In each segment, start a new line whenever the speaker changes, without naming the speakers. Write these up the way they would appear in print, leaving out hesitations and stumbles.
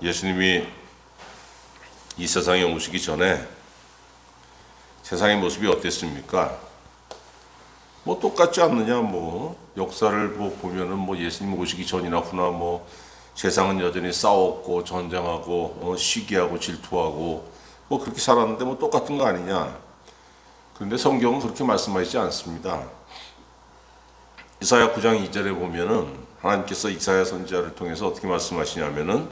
예수님이 이 세상에 오시기 전에 세상의 모습이 어땠습니까? 뭐 똑같지 않느냐, 역사를 보면은 예수님 오시기 전이나 후나 세상은 여전히 싸웠고 전쟁하고 시기하고 질투하고 그렇게 살았는데 똑같은 거 아니냐? 그런데 성경은 그렇게 말씀하시지 않습니다. 이사야 9장 2절에 보면은 하나님께서 이사야 선지자를 통해서 어떻게 말씀하시냐면은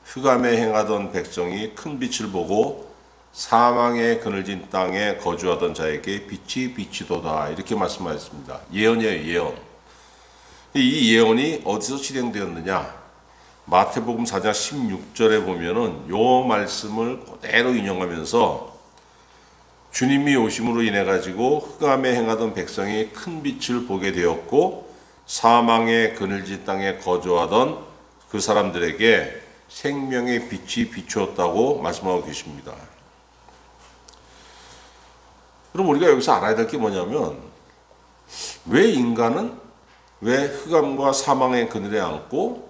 흑암에 행하던 백성이 큰 빛을 보고 사망의 그늘진 땅에 거주하던 자에게 빛이 비치도다, 이렇게 말씀하셨습니다. 예언이에요, 예언. 이 예언이 어디서 실행되었느냐? 마태복음 4장 16절에 보면은 요 말씀을 그대로 인용하면서 주님이 오심으로 인해 가지고 흑암에 행하던 백성이 큰 빛을 보게 되었고 사망의 그늘진 땅에 거주하던 그 사람들에게 생명의 빛이 비추었다고 말씀하고 계십니다. 그럼 우리가 여기서 알아야 될 게 뭐냐면, 왜 인간은 왜 흑암과 사망의 그늘에 앉고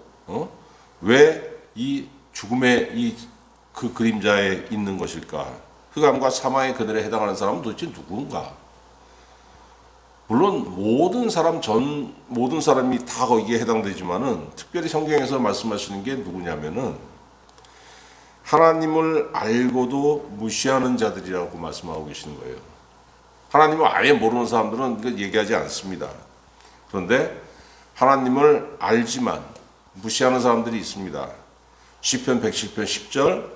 왜 이 죽음의 그 그림자에 있는 것일까? 흑암과 사망의 그늘에 해당하는 사람은 도대체 누구인가? 물론 모든 사람이 다 거기에 해당되지만은 특별히 성경에서 말씀하시는 게 누구냐면은 하나님을 알고도 무시하는 자들이라고 말씀하고 계시는 거예요. 하나님을 아예 모르는 사람들은 이거 얘기하지 않습니다. 그런데 하나님을 알지만 무시하는 사람들이 있습니다. 시편 110편 10절,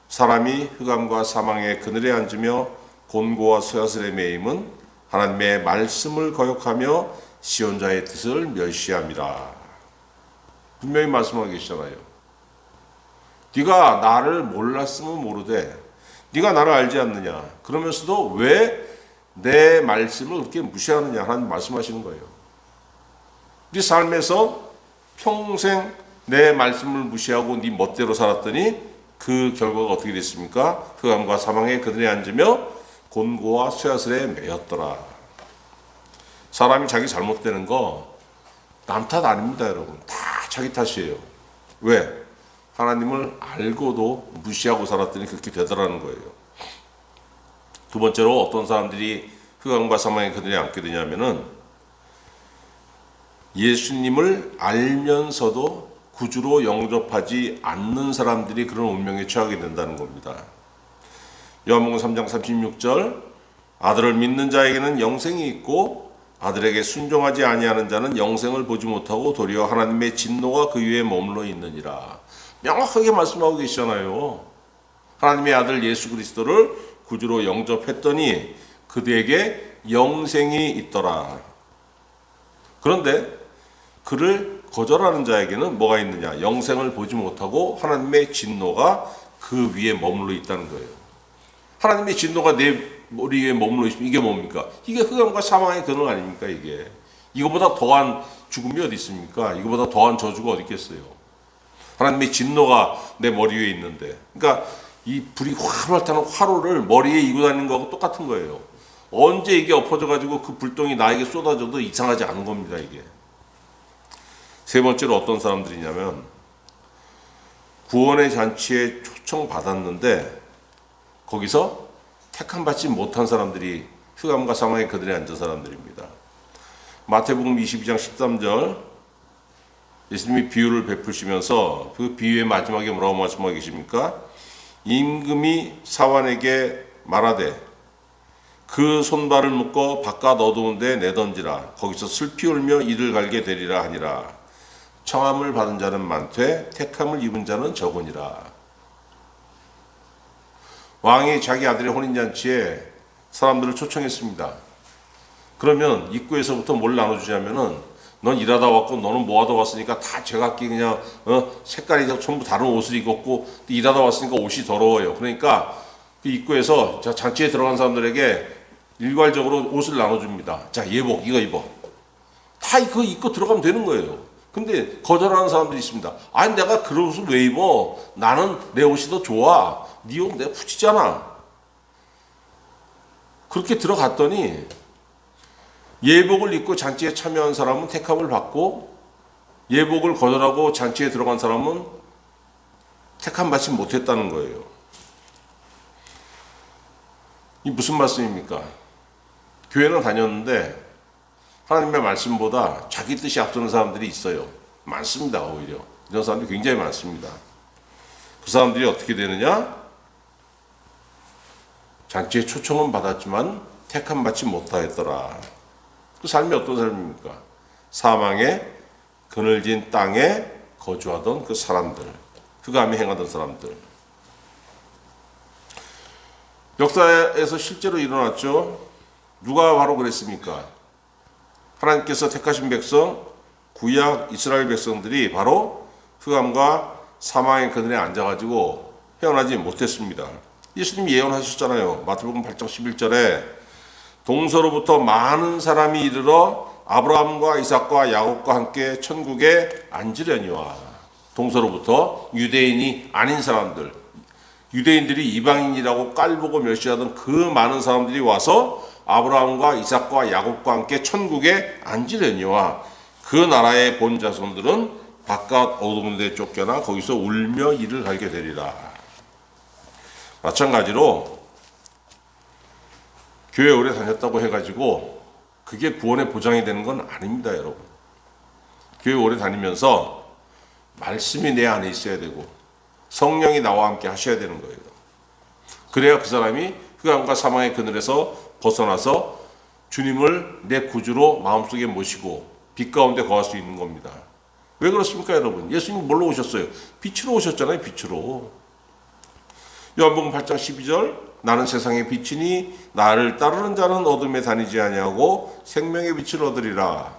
사람이 흑암과 사망의 그늘에 앉으며 곤고와 쇠사슬에 매임은 하나님의 말씀을 거역하며 시온자의 뜻을 멸시함이라. 분명히 말씀하고 계시잖아요. 네가 나를 몰랐으면 모르되 네가 나를 알지 않느냐, 그러면서도 왜 내 말씀을 그렇게 무시하느냐 하는 말씀하시는 거예요. 네 삶에서 평생 내 말씀을 무시하고 네 멋대로 살았더니 그 결과가 어떻게 됐습니까? 흑암과 사망의 그늘에 앉으며 곤고와 쇠사슬에 매였더라. 사람이 자기 잘못되는 거 남 탓 아닙니다, 여러분. 다 자기 탓이에요. 왜? 하나님을 알고도 무시하고 살았더니 그렇게 되더라는 거예요. 두 번째로 어떤 사람들이 흑암과 사망의 그늘에 앉게 되냐면은 예수님을 알면서도 구주로 영접하지 않는 사람들이 그런 운명에 처하게 된다는 겁니다. 요한복음 3장 36절, 아들을 믿는 자에게는 영생이 있고 아들에게 순종하지 아니하는 자는 영생을 보지 못하고 도리어 하나님의 진노가 그 위에 머물러 있느니라. 명확하게 말씀하고 계시잖아요. 하나님의 아들 예수 그리스도를 구주로 영접했더니 그들에게 영생이 있더라. 그런데 그를 거절하는 자에게는 뭐가 있느냐? 영생을 보지 못하고 하나님의 진노가 그 위에 머물러 있다는 거예요. 하나님의 진노가 내 머리 위에 머물러 있으면 이게 뭡니까? 이게 흑암과 사망의 근원 아닙니까? 이거보다 더한 죽음이 어디 있습니까? 이거보다 더한 저주가 어디 있겠어요? 하나님의 진노가 내 머리 위에 있는데, 그러니까 이 불이 활활 타는 화로를 머리에 이고 다니는 거하고 똑같은 거예요. 언제 이게 엎어져가지고 그 불똥이 나에게 쏟아져도 이상하지 않은 겁니다, 이게. 세 번째로 어떤 사람들이냐면 구원의 잔치에 초청받았는데 거기서 택함받지 못한 사람들이 흑암과 사망의 그늘에 앉은 사람들입니다. 마태복음 22장 13절, 예수님이 비유를 베푸시면서 그 비유의 마지막에 뭐라고 말씀하고 계십니까? 임금이 사환에게 말하되 그 손발을 묶어 바깥 어두운 데 내던지라. 거기서 슬피 울며 이를 갈게 되리라 하니라. 청함을 받은 자는 많되 택함을 입은 자는 적으니라. 왕이 자기 아들의 혼인잔치에 사람들을 초청했습니다. 그러면 입구에서부터 뭘 나눠주냐면은 넌 일하다 왔고 너는 뭐 하다 왔으니까 다 제각기 그냥 색깔이 전부 다른 옷을 입었고 일하다 왔으니까 옷이 더러워요. 그러니까 그 입구에서 잔치에 들어간 사람들에게 일괄적으로 옷을 나눠줍니다. 자, 예복 이거 입어. 다 그거 입고 들어가면 되는 거예요. 근데 거절하는 사람들이 있습니다. 아니 내가 그런 옷을 왜 입어? 나는 내 옷이 더 좋아. 네 옷 내가 붙이잖아. 그렇게 들어갔더니 예복을 입고 잔치에 참여한 사람은 택함을 받고 예복을 거절하고 잔치에 들어간 사람은 택함 받지 못했다는 거예요. 이 무슨 말씀입니까? 교회는 다녔는데 하나님의 말씀보다 자기 뜻이 앞서는 사람들이 있어요. 많습니다. 오히려 이런 사람들이 굉장히 많습니다. 그 사람들이 어떻게 되느냐? 잔치에 초청은 받았지만 택함 받지 못하였더라. 그 삶이 어떤 삶입니까? 사망의 그늘진 땅에 거주하던 그 사람들, 흑암에 행하던 사람들. 역사에서 실제로 일어났죠. 누가 바로 그랬습니까? 하나님께서 택하신 백성, 구약 이스라엘 백성들이 바로 흑암과 사망의 그늘에 앉아가지고 헤어나지 못했습니다. 예수님이 예언하셨잖아요. 마태복음 8장 11절에 동서로부터 많은 사람이 이르러 아브라함과 이삭과 야곱과 함께 천국에 앉으려니와. 동서로부터 유대인이 아닌 사람들, 유대인들이 이방인이라고 깔보고 멸시하던 그 많은 사람들이 와서 아브라함과 이삭과 야곱과 함께 천국에 앉으려니와. 그 나라의 본 자손들은 바깥 어두운 데 쫓겨나 거기서 울며 이를 갈게 되리라. 마찬가지로 교회 오래 다녔다고 해가지고 그게 구원의 보장이 되는 건 아닙니다, 여러분. 교회 오래 다니면서 말씀이 내 안에 있어야 되고 성령이 나와 함께 하셔야 되는 거예요. 그래야 그 사람이 흑암과 사망의 그늘에서 벗어나서 주님을 내 구주로 마음속에 모시고 빛 가운데 거할 수 있는 겁니다. 왜 그렇습니까, 여러분? 예수님이 뭘로 오셨어요? 빛으로 오셨잖아요, 빛으로. 요한복음 8장 12절, 나는 세상의 빛이니 나를 따르는 자는 어둠에 다니지 아니하고 생명의 빛을 얻으리라.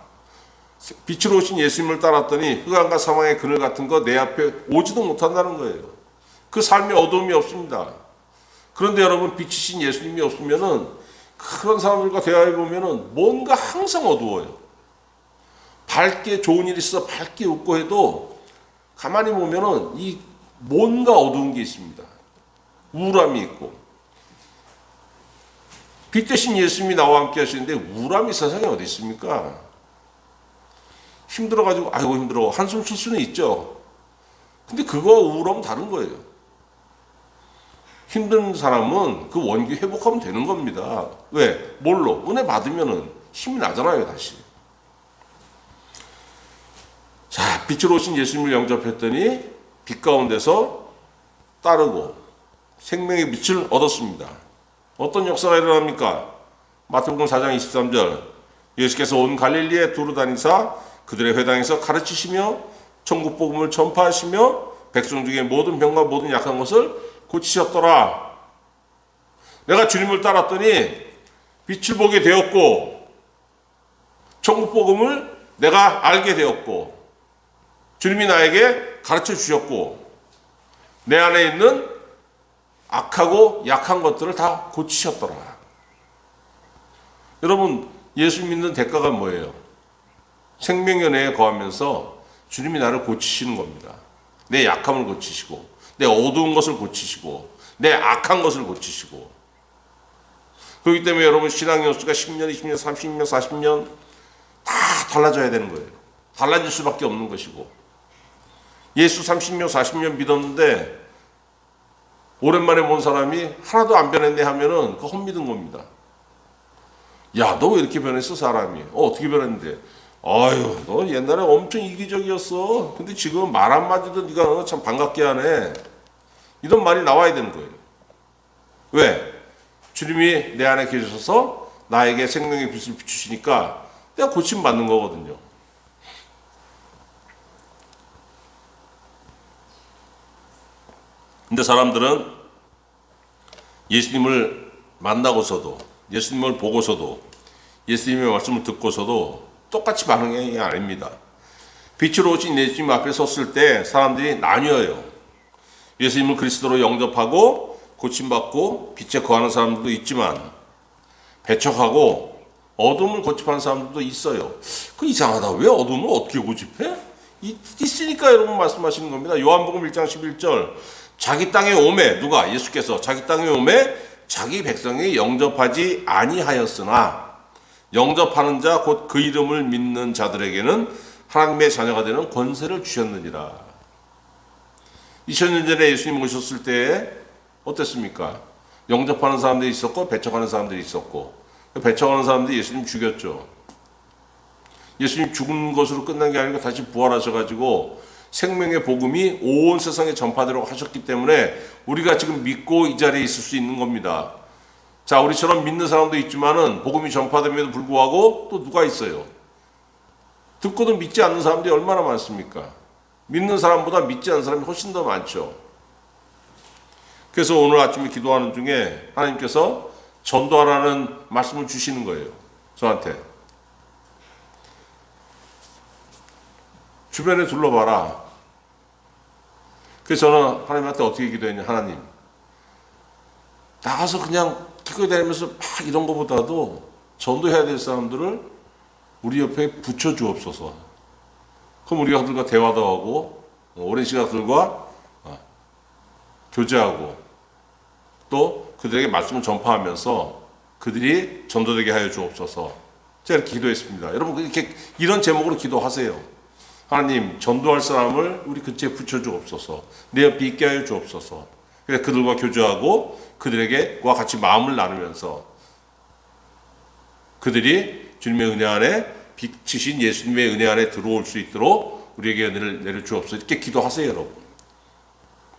빛으로 오신 예수님을 따랐더니 흑암과 사망의 그늘 같은 거 내 앞에 오지도 못한다는 거예요. 그 삶에 어둠이 없습니다. 그런데 여러분, 빛이신 예수님이 없으면은 그런 사람들과 대화해 보면은 뭔가 항상 어두워요. 밝게 좋은 일이 있어 밝게 웃고 해도 가만히 보면은 이 뭔가 어두운 게 있습니다. 우울함이 있고. 빛 대신 예수님이 나와 함께 하시는데 우울함이 세상에 어디 있습니까? 힘들어가지고 아이고 힘들어 한숨 쉴 수는 있죠. 근데 그거 우울하면 다른 거예요. 힘든 사람은 그 원기 회복하면 되는 겁니다. 왜? 뭘로? 은혜 받으면은 힘이 나잖아요, 다시. 자, 빛으로 오신 예수님을 영접했더니 빛 가운데서 따르고 생명의 빛을 얻었습니다. 어떤 역사가 일어납니까? 마태복음 4장 23절, 예수께서 온 갈릴리에 두루 다니사 그들의 회당에서 가르치시며 천국 복음을 전파하시며 백성 중에 모든 병과 모든 약한 것을 고치셨더라. 내가 주님을 따랐더니 빛을 보게 되었고 천국 복음을 내가 알게 되었고 주님이 나에게 가르쳐 주셨고 내 안에 있는 악하고 약한 것들을 다 고치셨더라. 여러분, 예수 믿는 대가가 뭐예요? 생명의 은혜에 거하면서 주님이 나를 고치시는 겁니다. 내 약함을 고치시고 내 어두운 것을 고치시고 내 악한 것을 고치시고. 그렇기 때문에 여러분, 신앙 연수가 10년, 20년, 30년, 40년 다 달라져야 되는 거예요. 달라질 수밖에 없는 것이고. 예수 30년, 40년 믿었는데 오랜만에 본 사람이 하나도 안 변했네 하면은 그거 헛믿은 겁니다. 야, 너 왜 이렇게 변했어, 사람이? 어떻게 변했는데? 아유, 너 옛날에 엄청 이기적이었어. 근데 지금 말 한마디도 네가 참 반갑게 하네. 이런 말이 나와야 되는 거예요. 왜? 주님이 내 안에 계셔서 나에게 생명의 빛을 비추시니까 내가 고침받는 거거든요. 근데 사람들은 예수님을 만나고서도, 예수님을 보고서도, 예수님의 말씀을 듣고서도 똑같이 반응이 아닙니다. 빛으로 오신 예수님 앞에 섰을 때 사람들이 나뉘어요. 예수님을 그리스도로 영접하고 고침받고 빛에 거하는 사람들도 있지만 배척하고 어둠을 고집하는 사람들도 있어요. 그 이상하다. 왜 어둠을 어떻게 고집해? 있으니까 여러분 말씀하시는 겁니다. 요한복음 1장 11절, 자기 땅에 오매, 누가? 예수께서 자기 땅에 오매 자기 백성이 영접하지 아니하였으나 영접하는 자 곧 그 이름을 믿는 자들에게는 하나님의 자녀가 되는 권세를 주셨느니라. 2000년 전에 예수님 오셨을 때 어땠습니까? 영접하는 사람들이 있었고 배척하는 사람들이 있었고, 배척하는 사람들이 예수님 죽였죠. 예수님 죽은 것으로 끝난 게 아니고 다시 부활하셔가지고 생명의 복음이 온 세상에 전파되도록 하셨기 때문에 우리가 지금 믿고 이 자리에 있을 수 있는 겁니다. 자, 우리처럼 믿는 사람도 있지만은 복음이 전파됨에도 불구하고 또 누가 있어요? 듣고도 믿지 않는 사람들이 얼마나 많습니까? 믿는 사람보다 믿지 않는 사람이 훨씬 더 많죠. 그래서 오늘 아침에 기도하는 중에 하나님께서 전도하라는 말씀을 주시는 거예요. 저한테. 주변에 둘러봐라. 그래서 저는 하나님한테 어떻게 기도했냐. 하나님, 나가서 그냥 기도다니면서 막 이런 것보다도 전도해야 될 사람들을 우리 옆에 붙여주옵소서. 그럼 우리가 그들과 대화도 하고 오랜 시간 그들과 교제하고 또 그들에게 말씀을 전파하면서 그들이 전도되게 하여 주옵소서. 제가 이렇게 기도했습니다. 여러분 이렇게 이런 제목으로 기도하세요. 하나님, 전도할 사람을 우리 근처에 붙여주옵소서. 내 옆에 있게 하여 주옵소서. 그래서 그들과 교제하고 그들에게와 같이 마음을 나누면서 그들이 주님의 은혜 안에 빛이신 예수님의 은혜 안에 들어올 수 있도록 우리에게 은혜를 내려주옵소서. 이렇게 기도하세요, 여러분.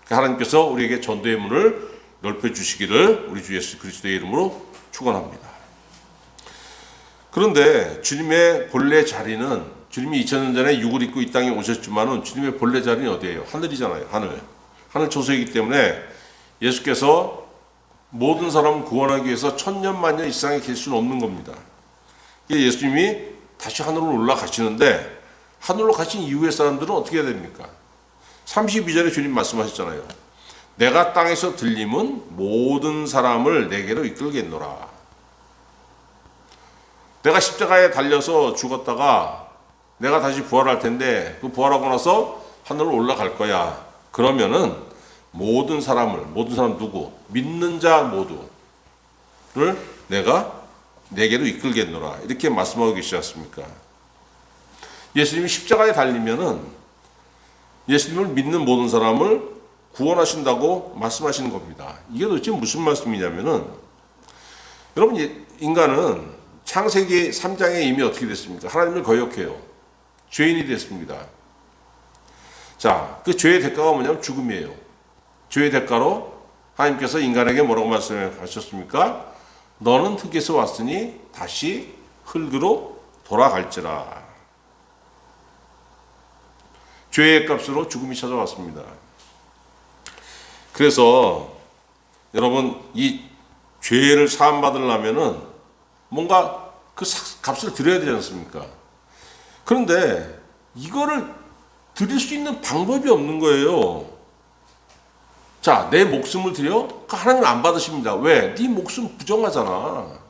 하나님께서 우리에게 전도의 문을 넓혀주시기를 우리 주 예수 그리스도의 이름으로 축원합니다. 그런데 주님의 본래 자리는, 주님이 2000년 전에 육을 입고 이 땅에 오셨지만은 주님의 본래 자리는 어디예요? 하늘이잖아요. 하늘 초소이기 때문에 예수께서 모든 사람을 구원하기 위해서 천년만년 이 세상에 계실 수는 없는 겁니다. 예수님이 다시 하늘로 올라가시는데 하늘로 가신 이후의 사람들은 어떻게 해야 됩니까? 32절에 주님 말씀하셨잖아요. 내가 땅에서 들림은 모든 사람을 내게로 이끌겠노라. 내가 십자가에 달려서 죽었다가 내가 다시 부활할 텐데 그 부활하고 나서 하늘로 올라갈 거야. 그러면은 모든 사람 누구? 믿는 자 모두를 내가 내게로 이끌겠노라. 이렇게 말씀하고 계시지 않습니까? 예수님이 십자가에 달리면은 예수님을 믿는 모든 사람을 구원하신다고 말씀하시는 겁니다. 이게 도대체 무슨 말씀이냐면은, 여러분, 인간은 창세기 3장에 이미 어떻게 됐습니까? 하나님을 거역해요. 죄인이 됐습니다. 자, 그 죄의 대가가 뭐냐면 죽음이에요. 죄의 대가로 하나님께서 인간에게 뭐라고 말씀하셨습니까? 너는 흙에서 왔으니 다시 흙으로 돌아갈지라. 죄의 값으로 죽음이 찾아왔습니다. 그래서 여러분, 이 죄를 사함받으려면은 뭔가 그 값을 드려야 되지 않습니까? 그런데 이거를 드릴 수 있는 방법이 없는 거예요. 자, 내 목숨을 드려? 하나님은 안 받으십니다. 왜? 네 목숨 부정하잖아.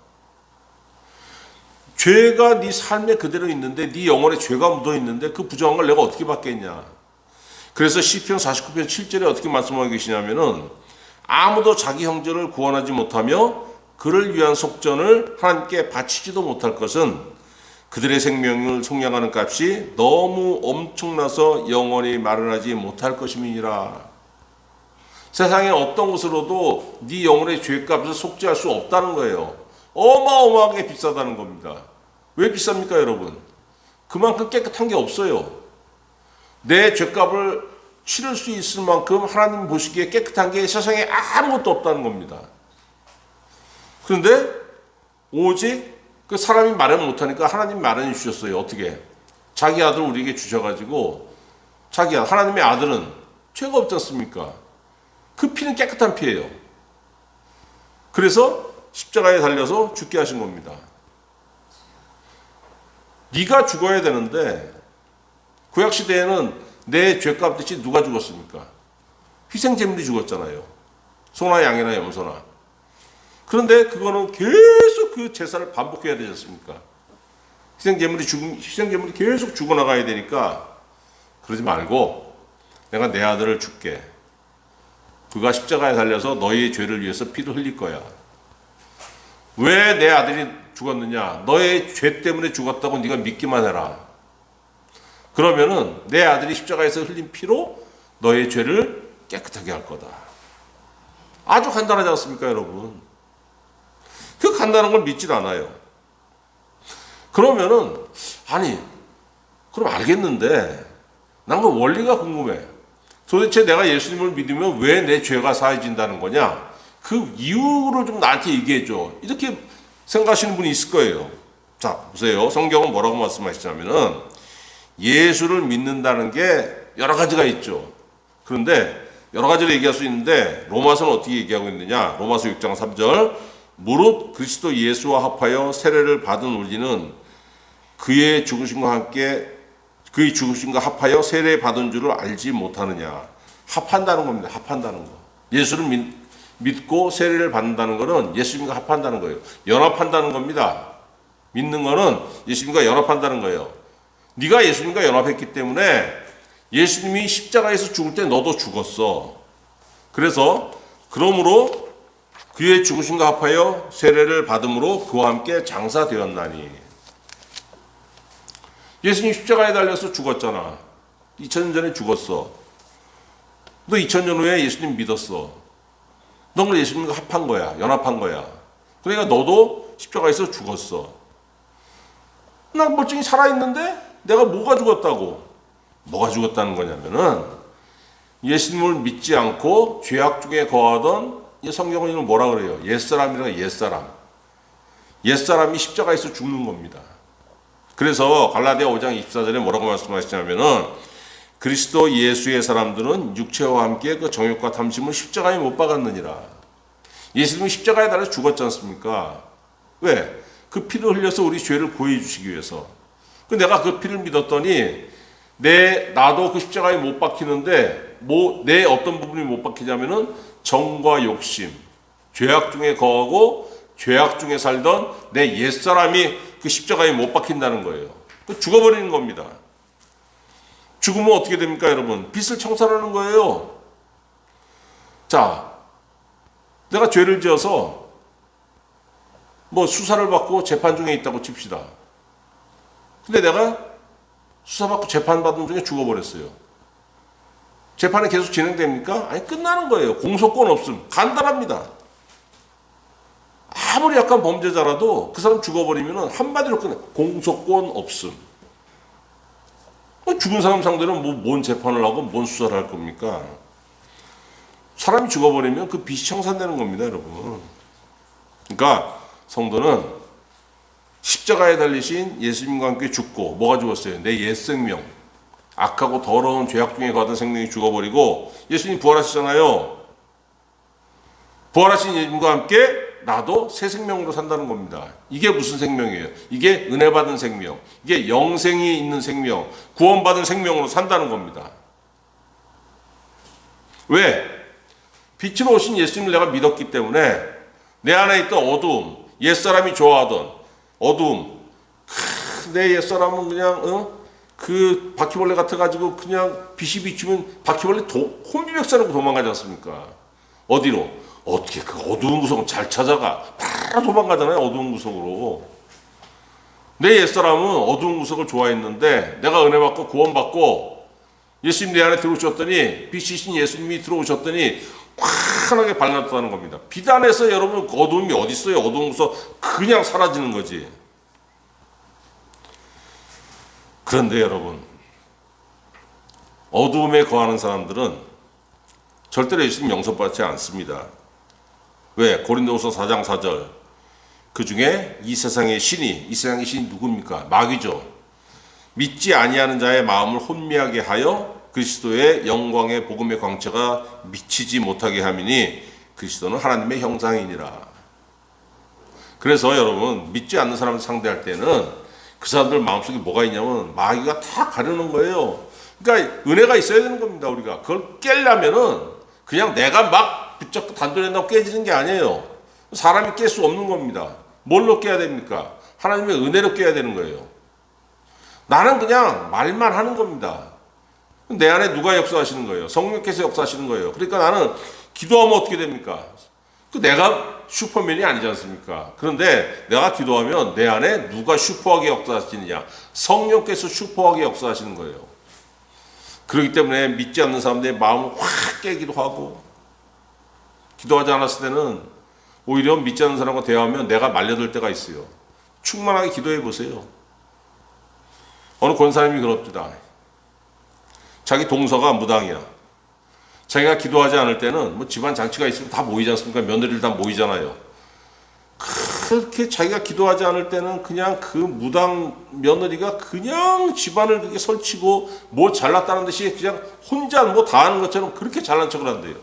죄가 네 삶에 그대로 있는데, 네 영혼에 죄가 묻어 있는데 그 부정한 걸 내가 어떻게 받겠냐. 그래서 시편 49편 7절에 어떻게 말씀하고 계시냐면은, 아무도 자기 형제를 구원하지 못하며 그를 위한 속전을 하나님께 바치지도 못할 것은 그들의 생명을 속량하는 값이 너무 엄청나서 영원히 마련하지 못할 것임이니라. 세상에 어떤 것으로도 네 영혼의 죄값을 속죄할 수 없다는 거예요. 어마어마하게 비싸다는 겁니다. 왜 비쌉니까, 여러분? 그만큼 깨끗한 게 없어요. 내 죄값을 치를 수 있을 만큼 하나님 보시기에 깨끗한 게 세상에 아무것도 없다는 겁니다. 그런데 오직 그 사람이 마련 못하니까 하나님 마련해 주셨어요. 어떻게? 자기 아들 우리에게 주셔가지고, 하나님의 아들은 죄가 없지 않습니까? 그 피는 깨끗한 피예요. 그래서 십자가에 달려서 죽게 하신 겁니다. 네가 죽어야 되는데, 구약시대에는 내 죄값 대신 누가 죽었습니까? 희생제물이 죽었잖아요. 소나 양이나 염소나. 그런데 그거는 계속 그 제사를 반복해야 되지 않습니까? 희생제물이 계속 죽어나가야 되니까, 그러지 말고 내가 내 아들을 줄게. 그가 십자가에 달려서 너희의 죄를 위해서 피를 흘릴 거야. 왜 내 아들이 죽었느냐? 너의 죄 때문에 죽었다고 네가 믿기만 해라. 그러면은 내 아들이 십자가에서 흘린 피로 너의 죄를 깨끗하게 할 거다. 아주 간단하지 않습니까, 여러분? 그 간단한 걸 믿질 않아요. 그러면은 그럼 알겠는데 난 그 원리가 궁금해. 도대체 내가 예수님을 믿으면 왜 내 죄가 사해진다는 거냐? 그 이유를 좀 나한테 얘기해줘. 이렇게 생각하시는 분이 있을 거예요. 자, 보세요. 성경은 뭐라고 말씀하시냐면은 예수를 믿는다는 게 여러 가지가 있죠. 그런데 여러 가지를 얘기할 수 있는데 로마서는 어떻게 얘기하고 있느냐? 로마서 6장 3절 무릇 그리스도 예수와 합하여 세례를 받은 우리는 그의 죽으심과 합하여 세례 받은 줄을 알지 못하느냐. 합한다는 겁니다. 합한다는 거. 예수를 믿고 세례를 받는다는 것은 예수님과 합한다는 거예요. 연합한다는 겁니다. 믿는 거는 예수님과 연합한다는 거예요. 네가 예수님과 연합했기 때문에 예수님이 십자가에서 죽을 때 너도 죽었어. 그러므로 그의 죽으심과 합하여 세례를 받음으로 그와 함께 장사되었나니. 예수님 십자가에 달려서 죽었잖아. 2000년 전에 죽었어. 너 2000년 후에 예수님 믿었어. 넌 예수님과 합한 거야. 연합한 거야. 그러니까 너도 십자가에서 죽었어. 나 멀쩡히 살아있는데 내가 뭐가 죽었다고? 뭐가 죽었다는 거냐면은 예수님을 믿지 않고 죄악 중에 거하던 성경은 이걸 뭐라 그래요? 옛사람이라고. 옛사람이 십자가에서 죽는 겁니다. 그래서 갈라디아 5장 24절에 뭐라고 말씀하시냐면은 그리스도 예수의 사람들은 육체와 함께 그 정욕과 탐심을 십자가에 못 박았느니라. 예수님이 십자가에 달려 죽었지 않습니까? 왜? 그 피를 흘려서 우리 죄를 구해 주시기 위해서. 내가 그 피를 믿었더니 나도 그 십자가에 못 박히는데 내 어떤 부분이 못 박히냐면은 정과 욕심, 죄악 중에 거하고 죄악 중에 살던 내 옛사람이 그 십자가에 못 박힌다는 거예요. 죽어버리는 겁니다. 죽으면 어떻게 됩니까, 여러분? 빚을 청산하는 거예요. 자, 내가 죄를 지어서 수사를 받고 재판 중에 있다고 칩시다. 근데 내가 수사받고 재판받은 중에 죽어버렸어요. 재판이 계속 진행됩니까? 아니, 끝나는 거예요. 공소권 없음. 간단합니다. 아무리 약간 범죄자라도 그 사람 죽어버리면 한마디로 끝나. 공소권 없음. 죽은 사람 상대로 뭔 재판을 하고 뭔 수사를 할 겁니까? 사람이 죽어버리면 그 빚이 청산되는 겁니다, 여러분. 그러니까 성도는 십자가에 달리신 예수님과 함께 죽고 뭐가 죽었어요? 내 옛 생명. 악하고 더러운 죄악 중에 거하던 생명이 죽어버리고 예수님 부활하시잖아요. 부활하신 예수님과 함께 나도 새 생명으로 산다는 겁니다. 이게 무슨 생명이에요? 이게 은혜 받은 생명, 이게 영생이 있는 생명, 구원받은 생명으로 산다는 겁니다. 왜? 빛으로 오신 예수님을 내가 믿었기 때문에 내 안에 있던 어두움, 옛사람이 좋아하던 어두움, 내 옛사람은 그냥 그 바퀴벌레 같아가지고 그냥 빛이 비추면 바퀴벌레 혼비백산하고 도망가지 않습니까? 어디로? 어떻게 그 어두운 구석을 잘 찾아가? 바로 도망가잖아요. 어두운 구석으로. 내 옛사람은 어두운 구석을 좋아했는데 내가 은혜 받고 구원받고 예수님 내 안에 들어오셨더니 빛이신 예수님이 들어오셨더니 환하게 발랐다는 겁니다. 빛 안에서 여러분 어두움이 어디 있어요? 어두운 구석 그냥 사라지는 거지. 그런데 여러분 어두움에 거하는 사람들은 절대로 예수님 용서받지 않습니다. 왜? 고린도후서 4장 4절 그 중에 이 세상의 신이 누굽니까? 마귀죠. 믿지 아니하는 자의 마음을 혼미하게 하여 그리스도의 영광의 복음의 광채가 미치지 못하게 함이니 그리스도는 하나님의 형상이니라. 그래서 여러분 믿지 않는 사람을 상대할 때는 그 사람들 마음속에 뭐가 있냐면 마귀가 다 가려는 거예요. 그러니까 은혜가 있어야 되는 겁니다. 우리가 그걸 깨려면은 그냥 내가 막 붙잡고 단도리한다고 깨지는 게 아니에요. 사람이 깰 수 없는 겁니다. 뭘로 깨야 됩니까? 하나님의 은혜로 깨야 되는 거예요. 나는 그냥 말만 하는 겁니다. 내 안에 누가 역사하시는 거예요? 성령께서 역사하시는 거예요. 그러니까 나는 기도하면 어떻게 됩니까? 내가 슈퍼맨이 아니지 않습니까? 그런데 내가 기도하면 내 안에 누가 슈퍼하게 역사하시느냐? 성령께서 슈퍼하게 역사하시는 거예요. 그렇기 때문에 믿지 않는 사람들의 마음을 확 깨기도 하고, 기도하지 않았을 때는 오히려 믿지 않는 사람과 대화하면 내가 말려들 때가 있어요. 충만하게 기도해 보세요. 어느 권사님이 그럽니다. 자기 동서가 무당이야. 자기가 기도하지 않을 때는 뭐 집안 장치가 있으면 다 모이지 않습니까? 며느리들 다 모이잖아요. 그렇게 자기가 기도하지 않을 때는 그냥 그 무당 며느리가 그냥 집안을 그렇게 설치고 뭐 잘났다는 듯이 그냥 혼자 뭐 다 하는 것처럼 그렇게 잘난 척을 한대요.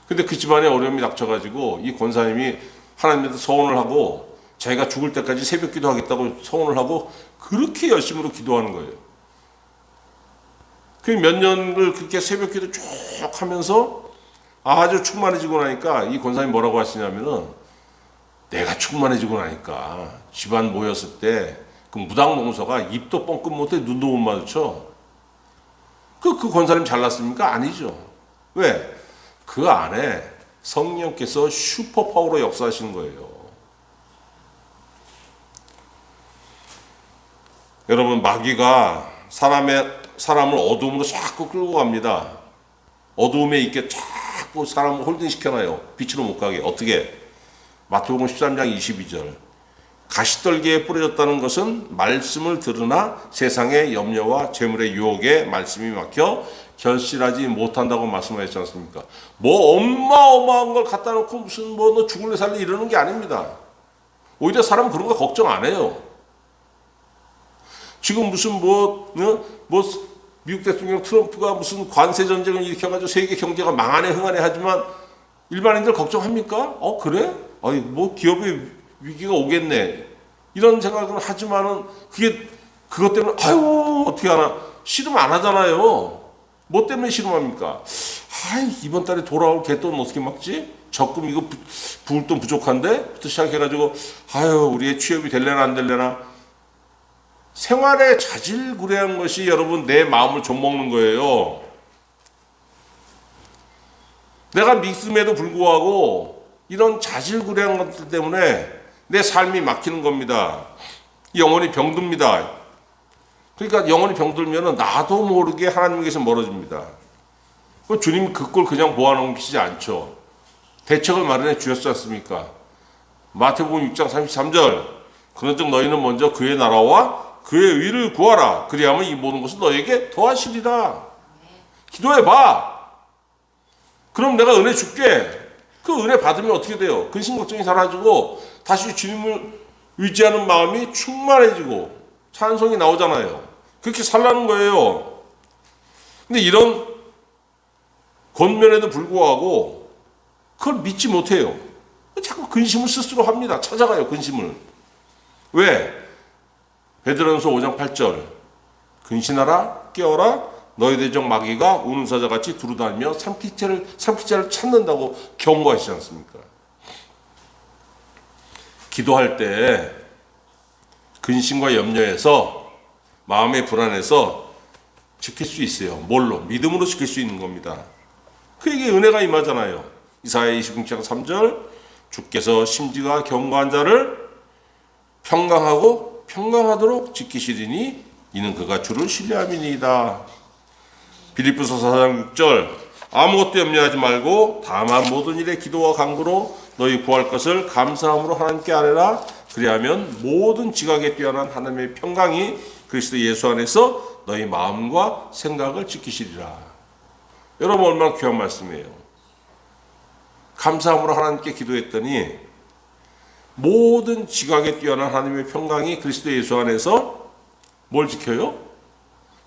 근데 그 집안에 어려움이 닥쳐가지고 이 권사님이 하나님한테 서원을 하고 자기가 죽을 때까지 새벽 기도하겠다고 서원을 하고 그렇게 열심으로 기도하는 거예요. 그 몇 년을 그렇게 새벽 기도 쭉 하면서 아주 충만해지고 나니까 이 권사님이 뭐라고 하시냐면은 내가 충만해지고 나니까 집안 모였을 때 그 무당 농서가 입도 뻥끗 못해 눈도 못 마주쳐. 그 권사님 잘났습니까? 아니죠. 왜? 그 안에 성령께서 슈퍼파워로 역사하시는 거예요. 여러분, 마귀가 사람을 어둠으로 자꾸 끌고 갑니다. 어둠에 있게 자꾸 사람을 홀딩시켜놔요. 빛으로 못 가게. 어떻게? 마태복음 13장 22절. 가시떨기에 뿌려졌다는 것은 말씀을 들으나 세상의 염려와 재물의 유혹에 말씀이 막혀 결실하지 못한다고 말씀하셨지 않습니까? 뭐 어마어마한 걸 갖다 놓고 무슨 뭐 너 죽을래 살래 이러는 게 아닙니다. 오히려 사람은 그런 거 걱정 안 해요. 지금 무슨 미국 대통령 트럼프가 무슨 관세 전쟁을 일으켜가지고 세계 경제가 망하네 흥하네 하지만 일반인들 걱정합니까? 그래? 아니 뭐 기업의 위기가 오겠네 이런 생각은 하지만은 그것 때문에 어떻게 하나 씨름 안 하잖아요. 뭐 때문에 씨름합니까? 이번 달에 돌아올 개돈 어떻게 막지? 적금 이거 부을 돈 부족한데? 부터 시작해가지고 우리의 취업이 될래나 안 될래나. 생활에 자질구레한 것이 여러분 내 마음을 좀먹는 거예요. 내가 믿음에도 불구하고 이런 자질구레한 것들 때문에 내 삶이 막히는 겁니다. 영혼이 병듭니다. 그러니까 영혼이 병들면 나도 모르게 하나님께서 멀어집니다. 주님이 그 꼴 그냥 모아놓으시지 않죠. 대책을 마련해 주셨지 않습니까? 마태복음 6장 33절. 그런즉 너희는 먼저 그의 나라와 그의 의를 구하라. 그리하면 이 모든 것은 너에게 더하시리라. 기도해봐. 그럼 내가 은혜 줄게. 그 은혜 받으면 어떻게 돼요? 근심 걱정이 사라지고 다시 주님을 의지하는 마음이 충만해지고 찬송이 나오잖아요. 그렇게 살라는 거예요. 근데 이런 권면에도 불구하고 그걸 믿지 못해요. 자꾸 근심을 스스로 합니다. 찾아가요, 근심을. 왜? 베드로전서 5장 8절. 근신하라, 깨어라, 너희 대적 마귀가 우는 사자같이 두루다니며 삼키자를 찾는다고 경고하시지 않습니까? 기도할 때 근심과 염려에서 마음의 불안에서 지킬 수 있어요. 뭘로? 믿음으로 지킬 수 있는 겁니다. 그에게 은혜가 임하잖아요. 이사야 26장 3절. 주께서 심지가 견고한 자를 평강하도록 지키시리니 이는 그가 주를 신뢰함이니이다. 빌립보서 4장 6절. 아무것도 염려하지 말고 다만 모든 일에 기도와 간구로 너희 구할 것을 감사함으로 하나님께 아뢰라. 그리하면 모든 지각에 뛰어난 하나님의 평강이 그리스도 예수 안에서 너희 마음과 생각을 지키시리라. 여러분 얼마나 귀한 말씀이에요. 감사함으로 하나님께 기도했더니 모든 지각에 뛰어난 하나님의 평강이 그리스도 예수 안에서 뭘 지켜요?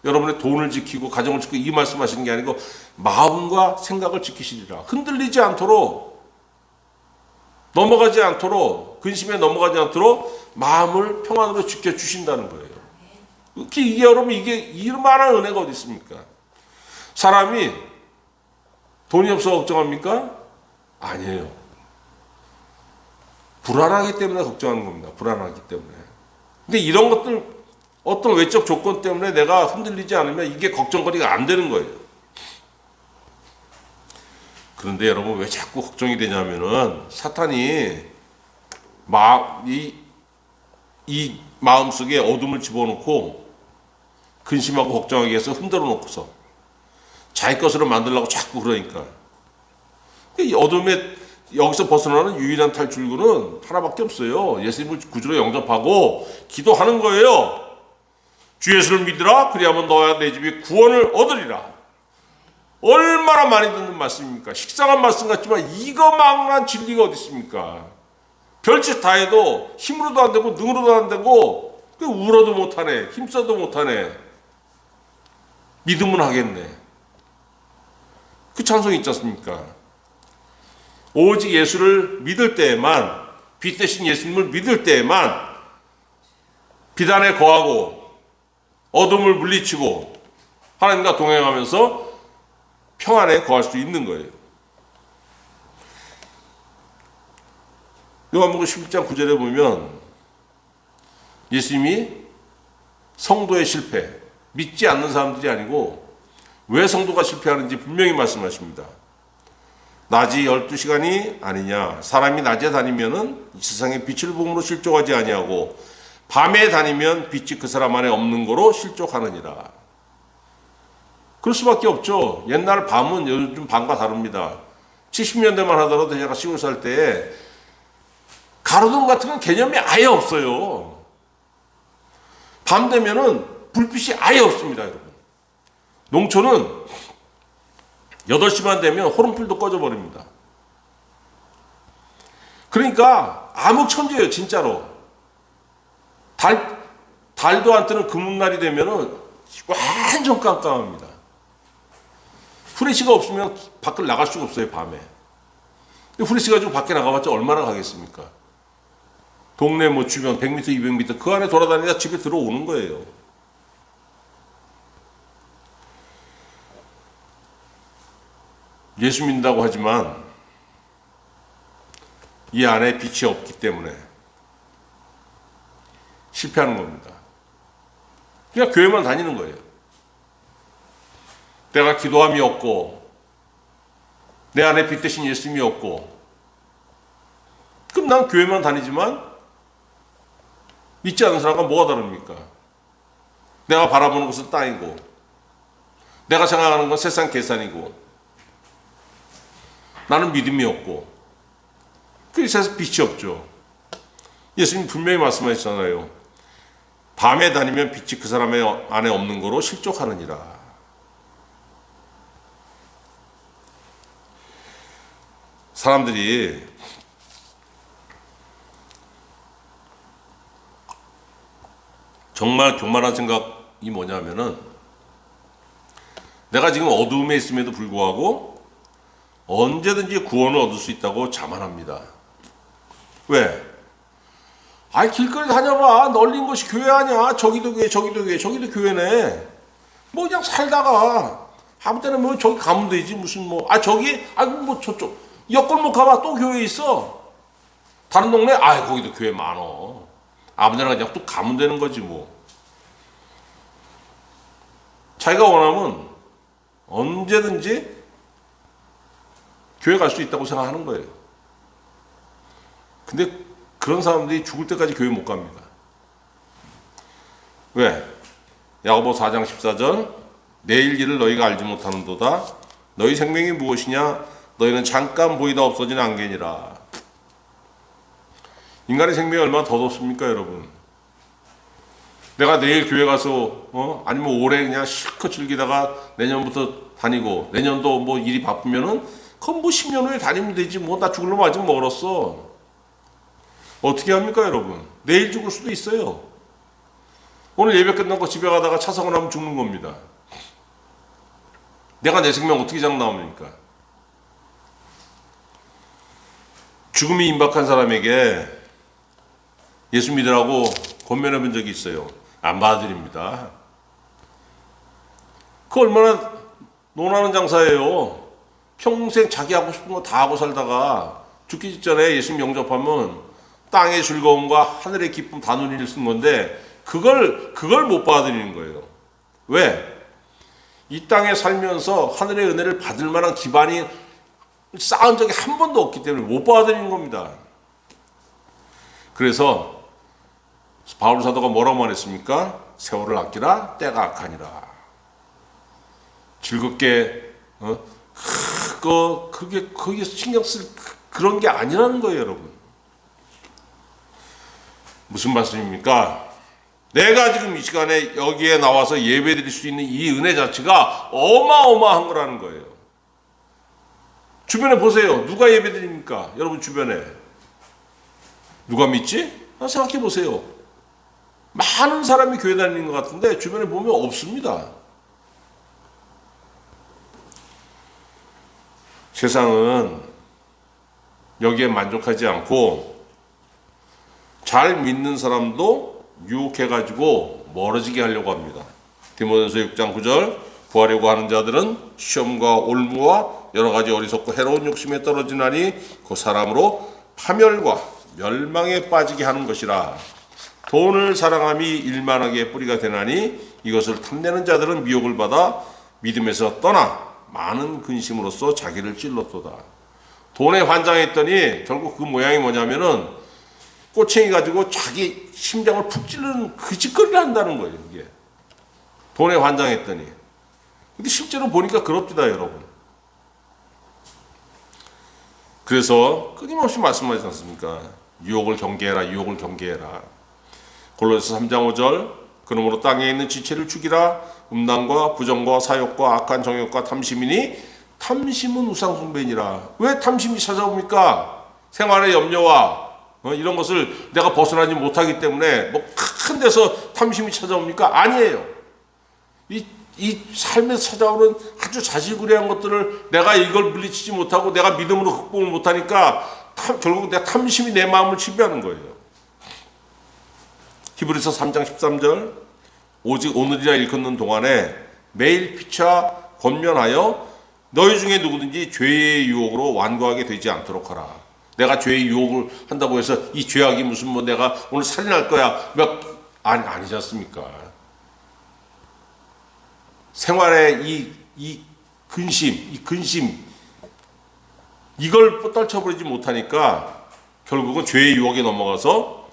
여러분의 돈을 지키고 가정을 지키고 이 말씀하시는 게 아니고 마음과 생각을 지키시리라. 흔들리지 않도록, 넘어가지 않도록, 근심에 넘어가지 않도록 마음을 평안으로 지켜주신다는 거예요. 이게 여러분 이게 이만한 은혜가 어디 있습니까? 사람이 돈이 없어 걱정합니까? 아니에요. 불안하기 때문에 걱정하는 겁니다. 불안하기 때문에. 근데 이런 것들 어떤 외적 조건 때문에 내가 흔들리지 않으면 이게 걱정거리가 안 되는 거예요. 그런데 여러분 왜 자꾸 걱정이 되냐면은 사탄이 이 마음속에 어둠을 집어넣고 근심하고 걱정하기 위해서 흔들어 놓고서 자기 것으로 만들려고 자꾸 그러니까. 이 어둠에 여기서 벗어나는 유일한 탈출구는 하나밖에 없어요. 예수님을 구주로 영접하고 기도하는 거예요. 주 예수를 믿으라. 그리하면 너와 내 집이 구원을 얻으리라. 얼마나 많이 듣는 말씀입니까? 식상한 말씀 같지만 이거만한 진리가 어디 있습니까? 별짓 다 해도 힘으로도 안 되고 능으로도 안 되고 울어도 못하네. 힘써도 못하네. 믿으면 하겠네. 그 찬송이 있지 않습니까? 오직 예수를 믿을 때에만, 빛 대신 예수님을 믿을 때에만 비단에 거하고 어둠을 물리치고 하나님과 동행하면서 평안에 거할 수 있는 거예요. 요한복음 11장 9절에 보면 예수님이 성도의 실패, 믿지 않는 사람들이 아니고 왜 성도가 실패하는지 분명히 말씀하십니다. 낮이 12시간이 아니냐. 사람이 낮에 다니면은 이 세상에 빛을 보므로 실족하지 아니하고 밤에 다니면 빛이 그 사람 안에 없는 거로 실족하느니라. 그럴 수밖에 없죠. 옛날 밤은 요즘 밤과 다릅니다. 70년대만 하더라도 제가 시골 살 때에 가로등 같은 건 개념이 아예 없어요. 밤 되면은 불빛이 아예 없습니다, 여러분. 농촌은 8시만 되면 호름불도 꺼져버립니다. 그러니까 암흑천지예요, 진짜로. 달도 안 뜨는 금음날이 되면은 완전 깜깜합니다. 후레쉬가 없으면 밖을 나갈 수가 없어요, 밤에. 근데 후레쉬 가지고 밖에 나가봤자 얼마나 가겠습니까? 동네 뭐 주변 100m, 200m 그 안에 돌아다니다 집에 들어오는 거예요. 예수 믿는다고 하지만 이 안에 빛이 없기 때문에 실패하는 겁니다. 그냥 교회만 다니는 거예요. 내가 기도함이 없고 내 안에 빛 대신 예수님이 없고 그럼 난 교회만 다니지만 믿지 않는 사람과 뭐가 다릅니까? 내가 바라보는 것은 땅이고 내가 생각하는 건 세상 계산이고 나는 믿음이 없고 그래서 빛이 없죠. 예수님 분명히 말씀하셨잖아요. 밤에 다니면 빛이 그 사람의 안에 없는 거로 실족하느니라. 사람들이 정말 교만한 생각이 뭐냐면은 내가 지금 어두움에 있음에도 불구하고 언제든지 구원을 얻을 수 있다고 자만합니다. 왜? 아이 길거리 다녀봐. 널린 것이 교회 아니야. 저기도 교회, 저기도 교회, 저기도 교회네. 뭐 그냥 살다가 아무 때나 뭐 저기 가면 되지. 무슨 뭐 저기 뭐 저쪽 옆골목 가봐. 또 교회 있어. 다른 동네 거기도 교회 많어. 아무 데나 그냥 또 가면 되는 거지 뭐. 자기가 원하면 언제든지 교회 갈 수 있다고 생각하는 거예요. 근데 그런 사람들이 죽을 때까지 교회 못 갑니다. 왜? 야고보 4장 14절 내일 일을 너희가 알지 못하는도다. 너희 생명이 무엇이냐? 너희는 잠깐 보이다 없어지는 안개니라. 인간의 생명이 얼마나 더덥습니까, 여러분? 내가 내일 교회 가서 아니면 올해 그냥 실컷 즐기다가 내년부터 다니고 내년도 뭐 일이 바쁘면은 그건 뭐 10년 후에 다니면 되지 뭐. 나 죽을 놈 아직 멀었어. 어떻게 합니까, 여러분? 내일 죽을 수도 있어요. 오늘 예배 끝나고 집에 가다가 차 사고 나면 죽는 겁니다. 내가 내 생명 어떻게 장담합니까? 죽음이 임박한 사람에게 예수 믿으라고 권면해 본 적이 있어요. 안 받아들입니다. 그 얼마나 논하는 장사예요. 평생 자기 하고 싶은 거 다 하고 살다가 죽기 직전에 예수님 영접하면 땅의 즐거움과 하늘의 기쁨 다 누릴 수 있는 건데 그걸 못 받아들이는 거예요. 왜? 이 땅에 살면서 하늘의 은혜를 받을 만한 기반이 쌓은 적이 한 번도 없기 때문에 못 받아들이는 겁니다. 그래서 바울 사도가 뭐라고 말했습니까? 세월을 아끼라 때가 악하니라. 즐겁게 그게 신경 쓸 그런 게 아니라는 거예요, 여러분. 무슨 말씀입니까? 내가 지금 이 시간에 여기에 나와서 예배 드릴 수 있는 이 은혜 자체가 어마어마한 거라는 거예요. 주변에 보세요. 누가 예배 드립니까? 여러분 주변에. 누가 믿지? 생각해 보세요. 많은 사람이 교회 다니는 것 같은데 주변에 보면 없습니다. 세상은 여기에 만족하지 않고 잘 믿는 사람도 유혹해가지고 멀어지게 하려고 합니다. 디모데전서 6장 9절 구하려고 하는 자들은 시험과 올무와 여러 가지 어리석고 해로운 욕심에 떨어지나니 그 사람으로 파멸과 멸망에 빠지게 하는 것이라. 돈을 사랑함이 일만하게 뿌리가 되나니 이것을 탐내는 자들은 미혹을 받아 믿음에서 떠나 많은 근심으로써 자기를 찔렀도다. 돈에 환장했더니 결국 그 모양이 뭐냐면은 꼬챙이 가지고 자기 심장을 푹 찌르는 그 짓거리를 한다는 거예요. 이게 돈에 환장했더니. 근데 실제로 보니까 그렇습니다, 여러분. 그래서 끊임없이 말씀하지 않습니까? 유혹을 경계해라, 유혹을 경계해라. 골로새서 3장 5절 그러므로 땅에 있는 지체를 죽이라. 음란과 부정과 사욕과 악한 정욕과 탐심이니 탐심은 우상 숭배니라. 왜 탐심이 찾아옵니까? 생활의 염려와 이런 것을 내가 벗어나지 못하기 때문에 뭐 큰 데서 탐심이 찾아옵니까? 아니에요. 이 삶에서 찾아오는 아주 자질구레한 것들을 내가 이걸 물리치지 못하고 내가 믿음으로 극복을 못하니까 결국 내가 탐심이 내 마음을 지배하는 거예요. 히브리서 3장 13절 오직 오늘이라 일컫는 동안에 매일 피차 권면하여 너희 중에 누구든지 죄의 유혹으로 완고하게 되지 않도록 하라. 내가 죄의 유혹을 한다고 해서 이 죄악이 무슨 뭐 내가 오늘 살인할 거야 아니지 않습니까? 생활의 이 근심 이걸 떨쳐버리지 못하니까 결국은 죄의 유혹에 넘어가서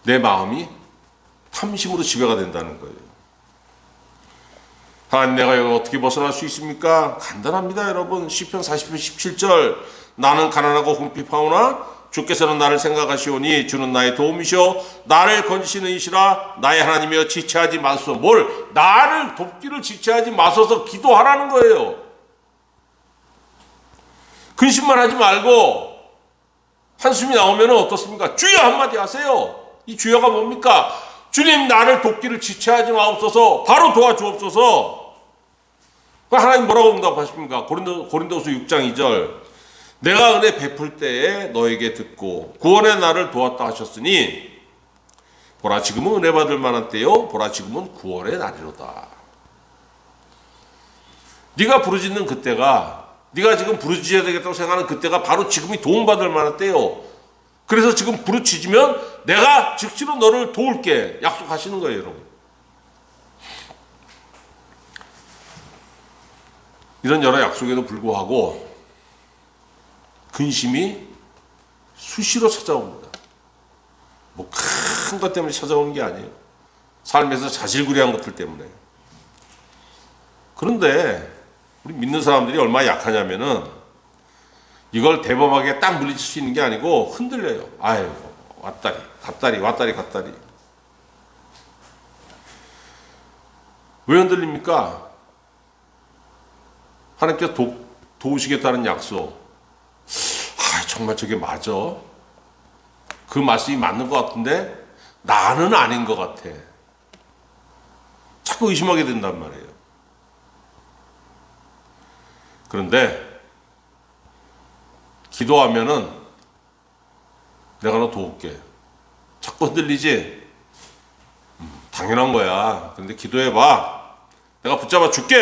내 마음이 탐심으로 지배가 된다는 거예요. 하나님, 내가 이걸 어떻게 벗어날 수 있습니까? 간단합니다, 여러분. 시편 40편 17절 나는 가난하고 궁핍하오나 주께서는 나를 생각하시오니 주는 나의 도움이시오 나를 건지시는 이시라. 나의 하나님이여 지체하지 마소서. 뭘? 나를 돕기를 지체하지 마소서 기도하라는 거예요. 근심만 하지 말고 한숨이 나오면 어떻습니까? 주여 한마디 하세요. 이 주여가 뭡니까? 주님, 나를 돕기를 지체하지 마옵소서. 바로 도와주옵소서. 하나님 뭐라고 응답하십니까? 고린도후서 6장 2절 내가 은혜 베풀 때에 너에게 듣고 구원의 나를 도왔다 하셨으니 보라 지금은 은혜 받을 만한 때요 보라 지금은 구원의 날이로다. 네가 부르짖는 그때가, 네가 지금 부르짖어야 되겠다고 생각하는 그때가 바로 지금이 도움받을 만한 때요. 그래서 지금 부르짖으면 내가 즉시로 너를 도울게 약속하시는 거예요, 여러분. 이런 여러 약속에도 불구하고 근심이 수시로 찾아옵니다. 뭐 큰 것 때문에 찾아오는 게 아니에요. 삶에서 자질구레한 것들 때문에. 그런데 우리 믿는 사람들이 얼마나 약하냐면은 이걸 대범하게 딱 물리칠 수 있는 게 아니고 흔들려요. 아유, 왔다리 갔다리 왔다리 갔다리. 왜 흔들립니까? 하나님께서 도우시겠다는 약속. 정말 저게 맞아? 그 말씀이 맞는 것 같은데 나는 아닌 것 같아. 자꾸 의심하게 된단 말이에요. 그런데 기도하면은 내가 너 도울게. 자꾸 흔들리지? 당연한 거야. 근데 기도해봐. 내가 붙잡아 줄게.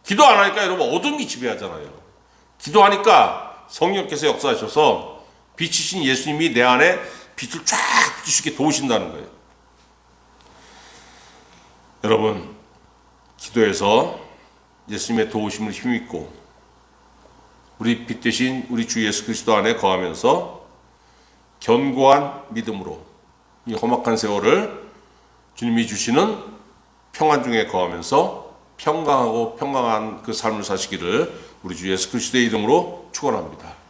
기도 안 하니까 여러분 어둠이 지배하잖아요. 기도하니까 성령께서 역사하셔서 빛이신 예수님이 내 안에 빛을 쫙 비추시게 도우신다는 거예요. 여러분, 기도해서 예수님의 도우심을 힘입고 우리 빛 대신 우리 주 예수 그리스도 안에 거하면서 견고한 믿음으로 이 험악한 세월을 주님이 주시는 평안 중에 거하면서 평강하고 평강한 그 삶을 사시기를 우리 주 예수 그리스도의 이름으로 축원합니다.